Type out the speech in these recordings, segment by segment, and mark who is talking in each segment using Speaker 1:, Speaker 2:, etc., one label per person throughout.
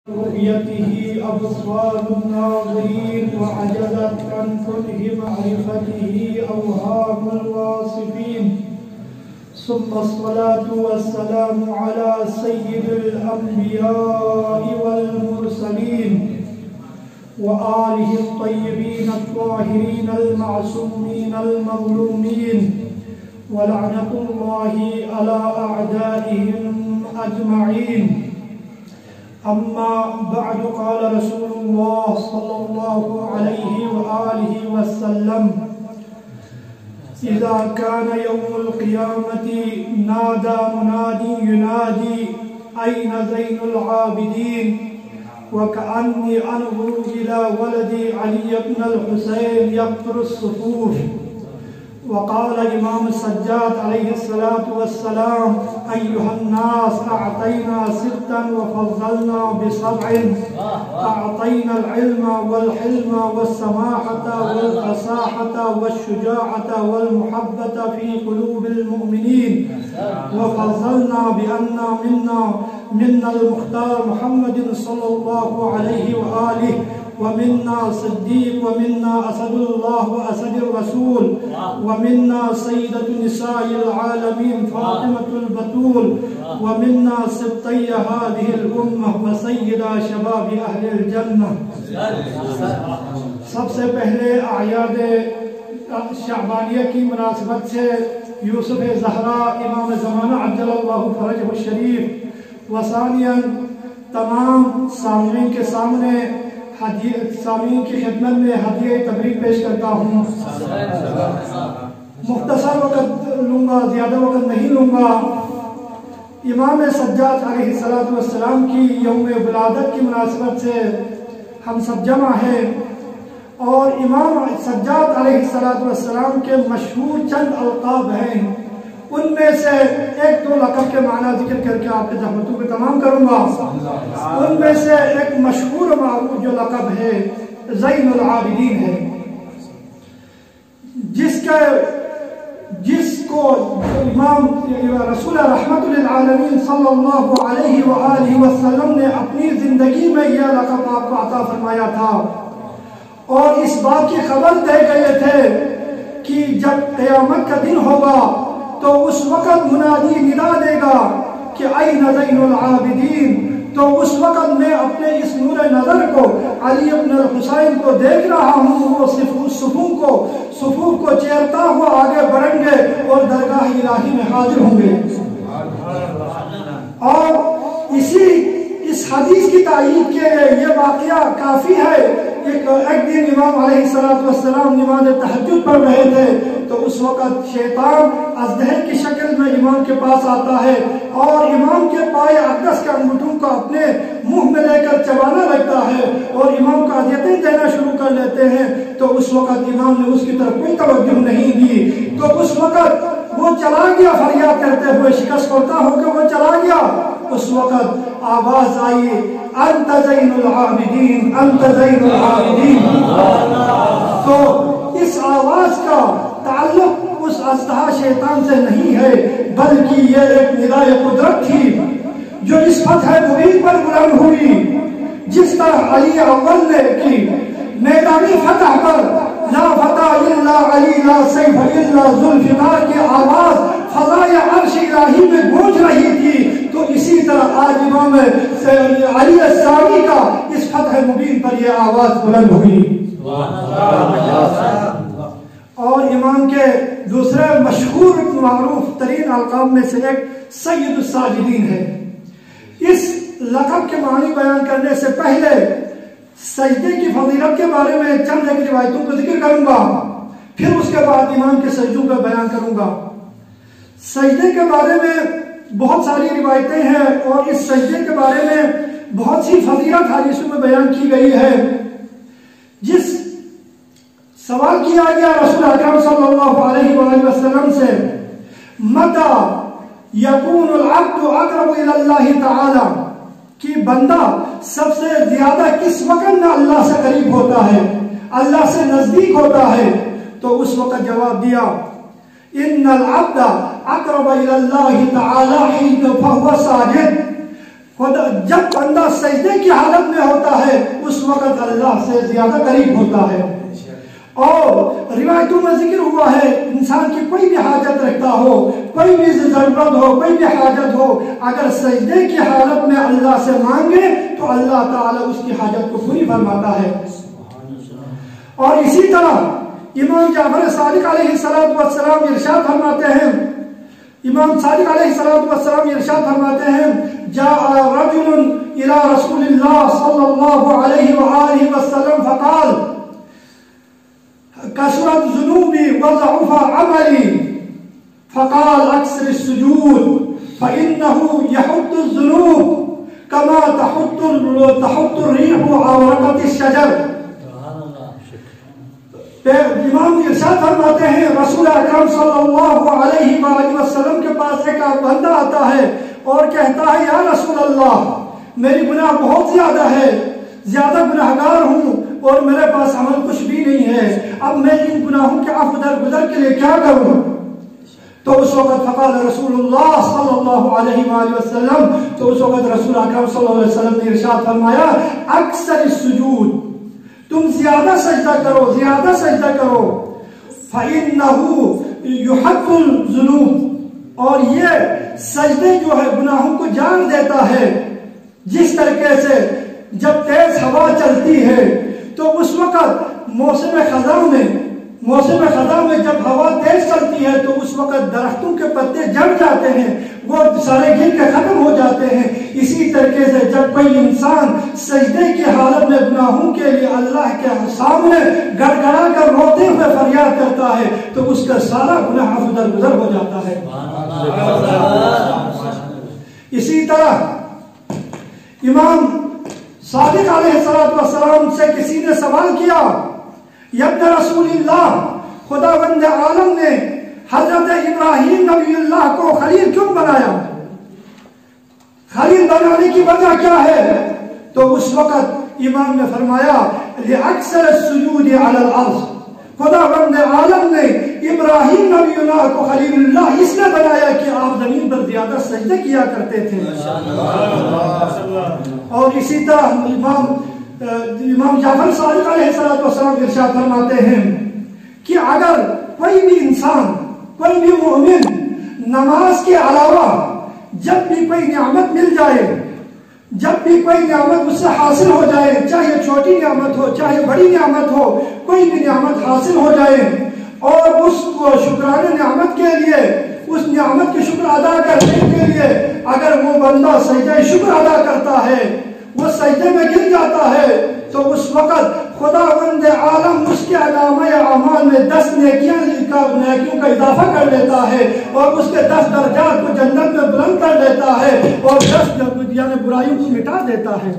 Speaker 1: رؤيته أبصار الناظرين وعجزت عن كنه معرفته أوهام الواصفين، ثم الصلاة والسلام على سيد الأنبياء والمرسلين وآله الطيبين الطاهرين المعصومين المظلومين، ولعنة الله على أعدائهم أجمعين. أما بعد، قال رسول الله صلى الله عليه وآله وسلم: إذا كان يوم القيامة نادى مناد ينادي أين زين العابدين، وكأني أنظر إلى ولدي علي بن الحسين يقطر الصفوف. وقال الإمام السجاد عليه الصلاة والسلام: أيها الناس، أعطينا ستا وفضلنا بسبع، أعطينا العلم والحلم والسماحة والفصاحة والشجاعة والمحبة في قلوب المؤمنين، وفضلنا بأن منا المختار محمد صلى الله عليه وآله، ومنا صديق، ومنا أسد الله وأسد الرسول، ومنا سيدة نساء العالمين فاطمة البتول، ومنا سبطي هذه الأمة وسيدہ شباب اہل الجنہ. سب سے پہلے اعیاد شعبانیہ کی مناسبت سے یوسف زہرا امام زمانہ عجل اللہ فرجہ الشریف، وثانیاً تمام سامعین کے سامنے سامعین کی خدمت میں ہدیہ تبریک پیش کرتا ہوں. مختصر وقت لوں گا، زیادہ وقت نہیں لوں گا. امام سجاد علیہ السلام کی یوم ولادت کی مناسبت سے ہم سب جمع ہیں، اور امام سجاد علیہ السلام کے مشہور چند القاب ہیں. ان میں سے ایک دو لقب کے معنی ذکر کر کے آپ کے زحمتوں کو تمام کروں گا. ان میں سے ایک مشہور و معروف جو لقب ہے زین العابدین ہے، جس کو امام رسول رحمت للعالمین صلی اللہ علیہ وآلہ وسلم نے اپنی زندگی میں یہ لقب آپ کو عطا فرمایا تھا، اور اس بات کی خبر دے گئے تھے کہ جب قیامت کا دن ہوگا تو اس وقت منادی ندا دے گا کہ این زین العابدین. تو اس وقت میں اپنے اس نور نظر کو علی بن الحسین کو دیکھ رہا ہوں، وہ صفوف کو چیرتا ہوا آگے بڑھیں گے اور درگاہ الہی میں حاضر ہوں گے. اور اس حدیث کی تائید کے لیے یہ واقعہ کافی ہے. ایک دن امام علیہ السلام نماز تہجد پڑھ رہے تھے، تو اس وقت شیطان ازدہر کی شکل میں امام کے پاس آتا ہے اور امام کے پائے اقدس کے انگوٹھوں کو اپنے منہ میں لے کر چبانا لگتا ہے اور امام کو اذیتیں دینا شروع کر لیتے ہیں. تو اس وقت امام نے اس کی طرف کوئی توجہ نہیں دی. تو اس وقت وہ چلا گیا فریاد کرتے ہوئے، شکست خوردہ ہو کے وہ چلا گیا. اس وقت آواز آئی: انت زین العابدین، انت زین العابدین. تو اس آواز کا تعلق اس اژدہا شیطان سے نہیں ہے، بلکہ یہ ایک ندائے قدرت تھی جو اس فتح مبین پر بلند ہوئی. جس طرح علی اول نے کی میدانی فتح پر لا فتح الا علی لا سیف الا ذوالفقار کی آواز فضائے عرش الہی میں گونج رہی تھی، تو اسی طرح آج امام علی الثانی کا اس فتح مبین پر یہ آواز بلند ہوئی. اور امام کے دوسرے مشہور معروف ترین القاب میں سے ایک سید الساجدین ہے. اس لقب کے معنی بیان کرنے سے پہلے سجدے کی فضیلت کے بارے میں چند ایک روایتوں کو ذکر کروں گا، پھر اس کے بعد امام کے سجدوں کو بیان کروں گا. سجدے کے بارے میں بہت ساری روایتیں ہیں، اور اس سجدے کے بارے میں بہت سی فضیلت حدیثوں میں بیان کی گئی ہے. جس سوال کیا گیا رسول اکرم صلی اللہ علیہ وآلہ وسلم سے: متى يكون العبد اقرب الى الله تعالی، کہ بندہ سب سے زیادہ کس وقت میں اللہ سے قریب ہوتا ہے، اللہ سے نزدیک ہوتا ہے؟ تو اس وقت جواب دیا: ان العبد اقرب الى الله تعالى حين فهو ساجد، جب بندہ سجدے کی حالت میں ہوتا ہے اس وقت اللہ سے زیادہ قریب ہوتا ہے. اور روایتوں میں ذکر ہوا ہے انسان کی کوئی بھی حاجت رکھتا ہو، کوئی بھی ضرورت ہو، کوئی بھی حاجت ہو، اگر سجدے کی حالت میں اللہ سے مانگے تو اللہ تعالیٰ اس کی حاجت کو پوری فرماتا ہے. اور اسی طرح امام جعفر صادق علیہ السلام ارشاد فرماتے ہیں، امام صادق علیہ السلام ارشاد فرماتے ہیں جاء رجل الى رسول اللہ صلی اللہ علیہ وآلہ وسلم فقال کثرت ذنوبی وضعف عملی فقال اکثر السجود فإنه يحط الذنوب كما تحط الريح ورقة الشجر. امام ارشاد فرماتے ہیں رسول اکرم صلی اللہ علیہ وآلہ وسلم کے پاس ایک بندہ آتا ہے اور کہتا ہے یا رسول اللہ میری گناہ بہت زیادہ ہے، زیادہ گناہگار ہوں اور میرے پاس عمل کچھ بھی نہیں ہے، اب میں ان گناہوں کے عفو درگزر کے لیے کیا کروں؟ تو اس وقت فقال رسول اللہ صلی اللہ علیہ وآلہ وسلم، تو اس وقت رسول اکرم صلی اللہ علیہ وسلم نے ارشاد فرمایا اکثر السجود، تم زیادہ سجدہ کرو، زیادہ سجدہ کرو. فَإِنَّهُ يُحَطُّ الذُّنُوبَ، اور یہ سجدے جو ہے گناہوں کو جان دیتا ہے. جس طریقے سے جب تیز ہوا چلتی ہے تو اس وقت موسم خزاں میں جب ہوا تیز چلتی ہے تو اس وقت درختوں کے پتے جھڑ جاتے ہیں، وہ سارے گر کے ختم ہو جاتے ہیں. اسی طریقے سے جب کوئی انسان سجدے کی حالت میں گناہوں کے لیے اللہ کے سامنے گڑ گڑا کر روتے ہوئے فریاد کرتا ہے تو اس کا سارا گناہ عفو درگزر ہو جاتا ہے. اسی طرح امام صادق علیہ السلام سے کسی نے سوال کیا یا ابن رسول اللہ، خداوند عالم نے حضرت ابراہیم نبی اللہ کو خلیل کیوں بنایا؟ خلیل بنانے کی وجہ کیا ہے؟ تو اس وقت امام نے فرمایا لِأَكْثَرِ السُّجُودِ عَلَى الْأَرْضِ، خداوند عالم نے ابراہیم نبی اللہ کو خلیل اللہ اس نے بنایا کہ آپ زمین پر زیادہ سجدے کیا کرتے تھے. اور اسی طرح امام جعفر صادق علیہ السلام ارشاد فرماتے ہیں کہ اگر کوئی بھی انسان، کوئی بھی مومن نماز کے علاوہ جب بھی کوئی نعمت مل جائے، جب بھی کوئی نعمت اس سے حاصل ہو جائے، چاہے چھوٹی نعمت ہو چاہے بڑی نعمت ہو، کوئی بھی نعمت حاصل ہو جائے اور اس کو شکرانے نعمت کے لیے، اس نعمت کی شکر ادا کرنے کے لیے اگر وہ بندہ سجدہ شکر ادا کرتا ہے، وہ سجدے میں گر جاتا ہے تو اس وقت خداوند عالم اس کے علامہ اعمال میں 10 نیکیوں کا اضافہ کر لیتا ہے اور اس کے 10 درجات کو جنت میں بلند کر دیتا ہے اور 10 یعنی برائیوں کو مٹا دیتا ہے.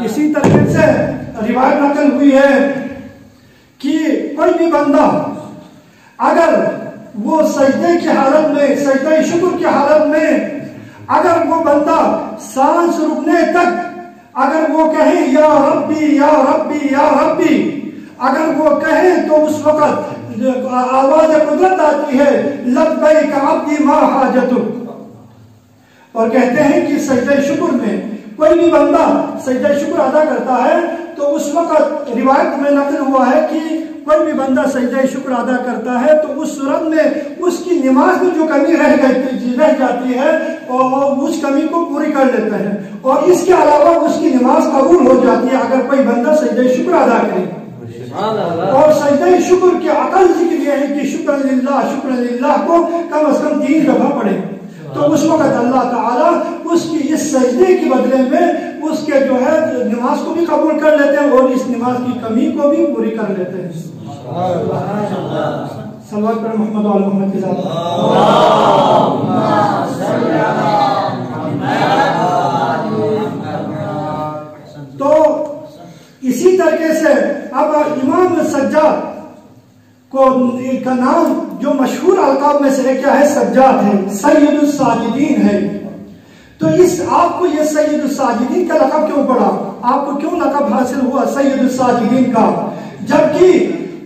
Speaker 1: اسی طریقے سے روایت نقل ہوئی ہے کہ کوئی بھی بندہ اگر وہ سجدے کی حالت میں، سجدہ شکر کی حالت میں اگر وہ بندہ سانس رکنے تک اگر وہ کہے یا ربی یا ربی یا ربی، اگر وہ کہے تو اس وقت آواز قدرت آتی ہے لبیک عبدی ما حاجتک. اور کہتے ہیں کہ سجدہ شکر میں کوئی بھی بندہ سجدہ شکر ادا کرتا ہے تو اس وقت روایت میں نقل ہوا ہے کہ کوئی بھی بندہ سجدہ شکر ادا کرتا ہے تو اس صورت میں اس کی نماز میں جو کمی رہ جاتی ہے اور اس کمی کو پوری کر لیتا ہے اور اس کے علاوہ اس کی نماز قبول ہو جاتی ہے اگر کوئی بندہ سجدہ شکر ادا کرے. اور سجدہ شکر کے اقل ذکر یہ ہے کہ شکر للہ کو کم از کم 3 دفعہ پڑھے تو اس وقت اللہ تعالیٰ اس کی اس سجدے کے بدلے میں اس کے جو ہے نماز کو بھی قبول کر لیتے ہیں اور اس نماز کی کمی کو بھی پوری کر لیتے ہیں. صلوات پر محمد و آل محمد کی ذات. تو اسی طریقے سے اب امام سجاد کا نام جو مشہور القاب میں سے کیا ہے؟ سجاد ہے، سید الساجدین ہے. تو آپ کو یہ سید الساجدین کا لقب کیوں پڑا؟ آپ کو کیوں لقب حاصل ہوا سید الساجدین کا؟ جبکہ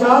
Speaker 1: 4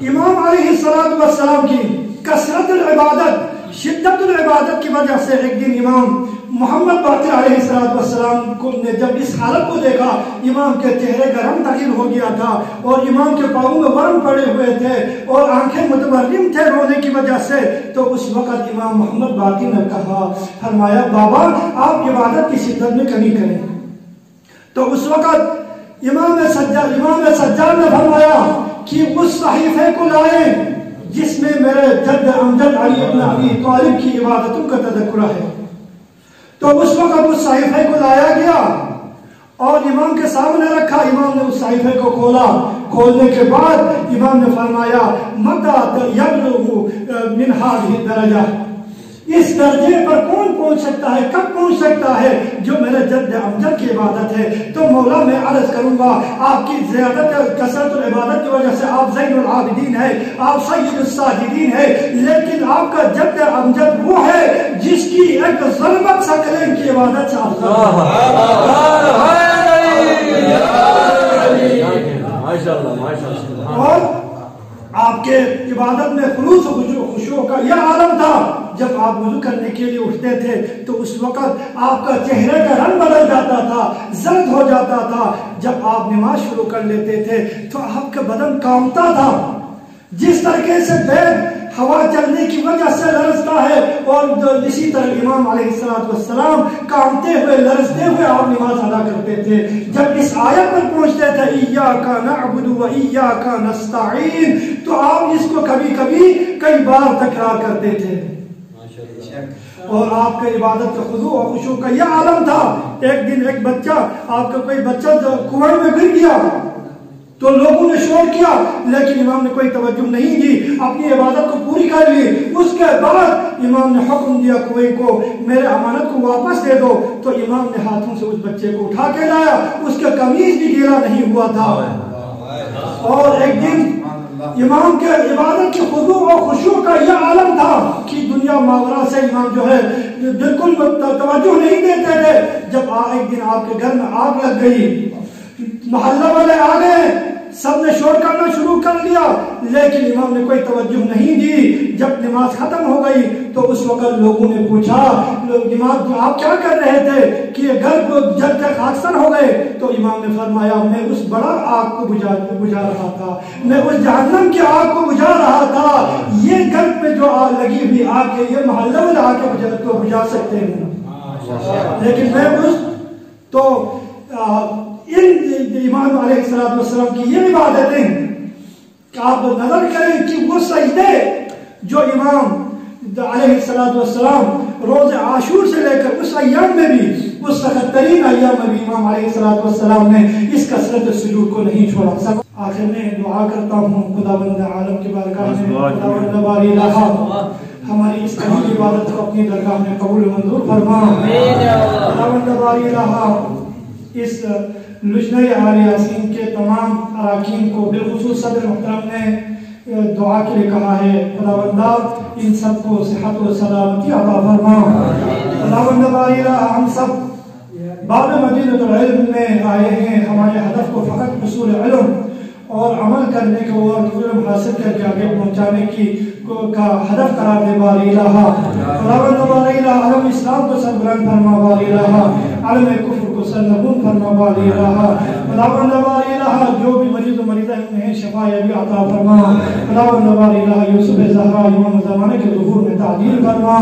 Speaker 1: امام علیہ السلام کی کثرت العبادت، شدت العبادت کی وجہ سے ایک دن امام محمد باقر علیہ السلام کو نے جب اس حالت کو دیکھا، امام کے چہرے کا رنگ تغیر ہو گیا تھا اور امام کے پاؤں میں ورم پڑے ہوئے تھے اور آنکھیں متورم تھے رونے کی وجہ سے، تو اس وقت امام محمد باقر نے کہا، فرمایا بابا آپ عبادت کی شدت میں کمی کریں۔ تو اس وقت امام سجاد نے فرمایا کہ اس صحیفے کو لائیں جس میں میرے جد امجد علی ابن ابی طالب کی عبادتوں کا تذکرہ ہے۔ تو اس وقت اس صحیفے کو لایا گیا اور امام کے سامنے رکھا، امام نے اس صحیفے کو کھولا، کھولنے کے بعد امام نے فرمایا متى يبلغ من هذه الدرجہ، اس درجے پر کون پہنچ سکتا ہے، کب پہنچ سکتا ہے جو میرے جد امجد کی عبادت ہے؟ تو مولا میں عرض کروں گا آپ کی زیادت کثرت العبادت کی وجہ سے آپ زین العابدین ہے، آپ سید الساجدین ہے، لیکن آپ کا جد امجد وہ ہے جس کی ایک ضربت سکلین کی عبادت سے آپ اور آپ کے عبادت میں خلوص و خشوع کا یہ عالم تھا۔ جب آپ وضو کرنے کے لیے اٹھتے تھے تو اس وقت آپ کا چہرے کا رنگ بدل جاتا تھا، زرد ہو جاتا تھا۔ جب آپ نماز شروع کر لیتے تھے تو آپ کا بدن کانپتا تھا، جس طریقے سے پیٹ ہوا چلنے کی وجہ سے لرزتا ہے، اور اسی طرح امام علیہ السلام کانپتے ہوئے لرزتے ہوئے آپ نماز ادا کرتے تھے۔ جب اس آیت پر پہنچتے تھے ایاک نعبد و ایاک نستعین، تو آپ اس کو کبھی کبھی کئی بار تکرار کرتے تھے، اور آپ کے عبادت کا خضوع و خشوع کا یہ عالم تھا۔ ایک دن ایک بچہ، آپ کا کوئی بچہ کنویں میں گر گیا تو لوگوں نے شور کیا، لیکن امام نے کوئی توجہ نہیں دی، اپنی عبادت کو پوری کر لی۔ اس کے بعد امام نے حکم دیا کنویں کو میرے امانت کو واپس دے دو، تو امام نے ہاتھوں سے اس بچے کو اٹھا کے لایا، اس کے قمیض بھی گیلا نہیں ہوا تھا۔ اور ایک دن امام کے عبادت کی خضوع و خشوع کا یہ عالم تھا کہ دنیا ماورا سے امام جو ہے بالکل توجہ نہیں دیتے تھے۔ جب ایک دن آپ کے گھر میں آگ لگ گئی، محلہ والے آ گئے، سب نے شور کرنا شروع کر دیا، لیکن امام نے کوئی توجہ نہیں دی۔ جب نماز ختم ہو گئی تو اس وقت لوگوں نے پوچھا امام آپ کیا کر رہے تھے کہ گھر کو جل کر خاکستر ہو گئے؟ تو امام نے فرمایا میں اس بڑا آگ کو بجھا رہا تھا، میں اس جہنم کی آگ کو بجھا رہا تھا۔ یہ گھر پہ جو آگ لگی ہوئی آگ ہے، یہ محلہ والے آ کے بجھا سکتے ہیں، لیکن میں اس تو امام علیہ السلام کی یہ عبادتیں کہ آپ نظر کریں کہ وہ سجدے جو امام علیہ السلام روز عاشور سے لے کر اس ایام میں بھی، اس سخت ترین ایام میں بھی امام علیہ السلام نے اس کثرت سجود کو نہیں چھوڑا۔ آخر میں دعا کرتا ہوں خداوند عالم کی بارگاہ میں، خداوند باری الہ ہماری اس قریب عبادت کو اپنی درگاہ میں قبول منظور فرما۔ خداوند باری الہ اس لجنہ آل یاسین کے تمام اراکین کو، بالخصوص صدر محترم نے دعا کے لیے کہا ہے، خداوندہ ان سب کو صحت و سلامتی عطا فرما۔ خداوند باری الہ ہم سب باب مدینۃ العلم میں آئے ہیں، ہمارے ہدف کو فقط حصول علم اور عمل کرنے کو اور علم حاصل کر کے آگے پہنچانے کی کا ہدف قرار دے باری الہ۔ خداوند باری الہ علم اسلام کو سربلند فرما باری الہ، علم کفر کو سرنگون فرما باری الہ۔ خداوند باری الہ جو بھی مریض و مریضہ ہیں شفا یابی عطا فرما۔ خداوند باری الہ یوسف زہرا امام زمانہ کے ظہور میں تعجیل فرما،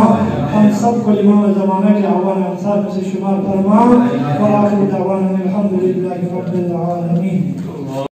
Speaker 1: ہم سب کو امام زمانہ کے اعوان انصار میں سے شمار فرما، وآخر دعوانا الحمدللہ رب العالمین۔